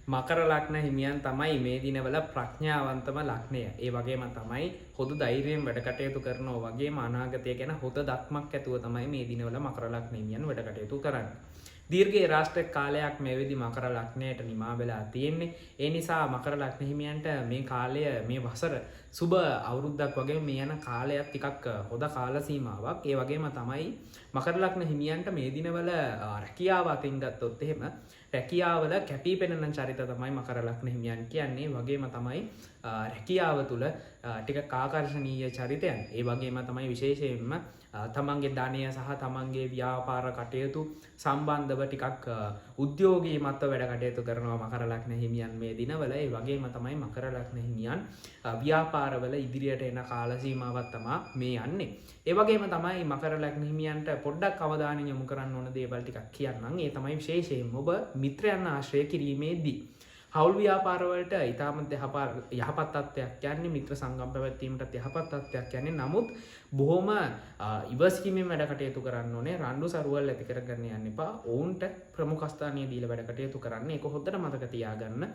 මකර ලග්න හිමියන් තමයි මේ දිනවල ප්‍රඥාවන්තම ලග්නය. ඒ වගේම තමයි හොඳ ධෛර්යයෙන් වැඩ කටයුතු කරනවා වගේම අනාගතය ගැන හොඳ දක්මක් ඇතුව තමයි මේ දිනවල මකර ලග්න හිමියන් වැඩ කටයුතු කරන්නේ. දීර්ඝ රාष्ट्र කාලයක් මේ වෙදි මකර ලග්නයට නිමා වෙලා තියෙන්නේ. ඒ නිසා මකර ලග්න හිමියන්ට මේ කාලය මේ වසර සුබ අවුරුද්දක් වගේ මේ යන කාලයක් ටිකක් හොඳ කාල සීමාවක්. ඒ වගේම තමයි මකර ලග්න හිමියන්ට මේ දිනවල රැකියාව අතින් ගත්තොත් එහෙම රැකියාවල කැපී පෙනෙන චරිත තමයි මකර ලග්න හිමියන් කියන්නේ. වගේම තමයි රැකියාව තුළ ටිකක් ආකර්ශනීය චරිතයන්. ඒ වගේම තමයි විශේෂයෙන්ම තමන්ගේ ධනය සහ තමන්ගේ ව්‍යාපාර කටයුතු සම්බන්ධව ටිකක් උද්‍යෝගී මත්ව වැඩ කටයුතු කරනවා මකර ලග්න හිමියන් මේ දිනවල. ඒ වගේම තමයි මකර ලග්න හිමියන් ව්‍යාපාරවල ඉදිරියට එන කාල සීමාවක් තමයි මේ යන්නේ. ඒ වගේම තමයි මකර ලග්න හිමියන්ට පොඩ්ඩක් අවධානය යොමු කරන්න ඕන දේවල් ටිකක් කියන්නම්. ඒ තමයි විශේෂයෙන්ම ඔබ මිත්‍රයන් ආශ්‍රය කිරීමේදී හවුල් ව්‍යාපාරවලට ඉතාමත් යහපත් තත්ත්වයක් යන්නේ. මිත්‍ර සංගම් පැවැත්වීමටත් යහපත් තත්ත්වයක් යන්නේ. නමුත් බොහොම ඉවසීමෙන් වැඩ කටයුතු කරන්න ඕනේ. රණ්ඩු සරුවල් ඇති කරගන්න යන්න එපා. ඔවුන්ට ප්‍රමුඛ ස්ථානීය දීලා වැඩ කටයුතු කරන්න. ඒක හොඳට මතක තියාගන්න.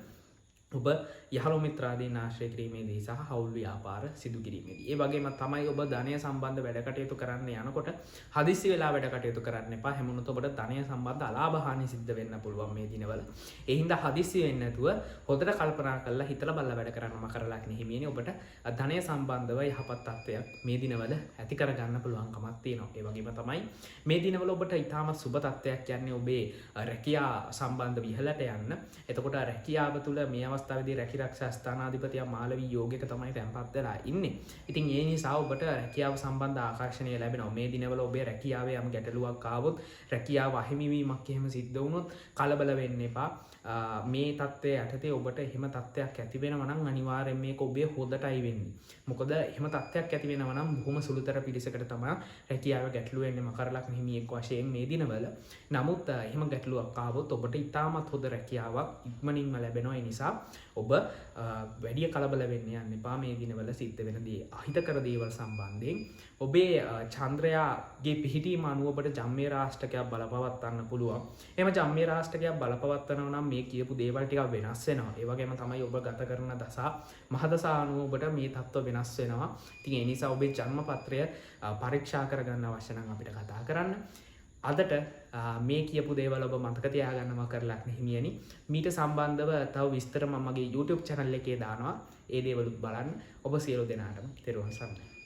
ඔබ යහළු මිත්‍රාදීන් ආශ්‍රය කිරීමේදී සහ හවුල් ව්‍යාපාර සිදු කිරීමේදී. ඒ වගේම තමයි ඔබ ධනය සම්බන්ධ වැඩ කටයුතු කරන්න යනකොට හදිස්සි වෙලා වැඩ කටයුතු කරන්න එපා. හැමෝනොත් ඔබට ධනය සම්බන්ධ අලාභ හානි සිද්ධ වෙන්න පුළුවන් මේ දිනවල. ඒ හින්දා හදිස්සි වෙන්නේ නැතුව හොඳට කල්පනා කරලා හිතලා බලලා වැඩ කරන්න මකර ලග්න හිමියනේ. ඔබට ධනය සම්බන්ධව යහපත් තත්ත්වයක් මේ දිනවල ඇති කරගන්න පුළුවන්කමක් තියෙනවා. ඒ වගේම තමයි මේ දිනවල ඔබට ඊටාම සුබ තත්ත්වයක් යන්නේ ඔබේ රැකියා සම්බන්ධ විහලට යන්න. එතකොට රැකියාව තුළ මේ අවස්ථාවේදී රැකිරක්ෂා ස්ථානාධිපතියා මාලවී යෝගයක තමයි තැන්පත් වෙලා ඉන්නේ. ඉතින් ඒ නිසා ඔබට රැකියාව සම්බන්ධ ආකර්ෂණය ලැබෙනවා. මේ දිනවල ඔබේ රැකියාවේ යම් ගැටලුවක් ආවොත් රැකියාව අහිමි වීමක් එහෙම සිද්ධ වුණොත් කලබල වෙන්න එපා. මේ තත්ත්වයේ යටතේ ඔබට එහෙම තත්ත්වයක් ඇති වෙනවා නම් අනිවාර්යෙන් මේක ඔබේ හොදටයි වෙන්නේ. මොකද එහෙම තත්ත්වයක් ඇති වෙනවා නම් බොහොම සුළුතර පිරිසකට තමයි රැකියාව ගැටලුව එන්නේ මකර ලග්න හිමියෙක් වශයෙන් මේ දිනවල. නමුත් එහෙම ගැටලුවක් ආවොත් ඔබට ඉතාමත් හොඳ රැකියාවක් ඉක්මනින්ම ලැබෙනවා. ඒ නිසා ඔබ වැඩි කලබල වෙන්න යන්න එපා මේ දිනවල සිද්ධ වෙන දේ අහිතකර දේවල් සම්බන්ධයෙන්. ඔබේ චන්ද්‍රයාගේ පිහිටීම අනුව ඔබට ජම්මේ රාෂ්ටකයක් බලපවත්වන්න පුළුවන්. එහෙම ජම්මේ රාෂ්ටකයක් බලපවත්වනවා නම් මේ කියපු දේවල් ටිකක් වෙනස් වෙනවා. ඒ වගේම තමයි ඔබ ගත කරන දසා මහදසා අනුව ඔබට මේ තත්ත්ව වෙනස් වෙනවා. ඉතින් ඒ නිසා ඔබේ ජන්මපත්‍රය පරීක්ෂා කරගන්න අවශ්‍ය නම් අපිට කතා කරන්න. අදට මේ කියපු දේවල් ඔබ මතක තියාගන්න මකර ලග්න හිමියනි. මීට සම්බන්ධව තව විස්තර මම මගේ YouTube channel එකේ දානවා. ඒ දේවලුත් බලන්න. ඔබ සියලු දෙනාටම තෙරුවන් සරණයි.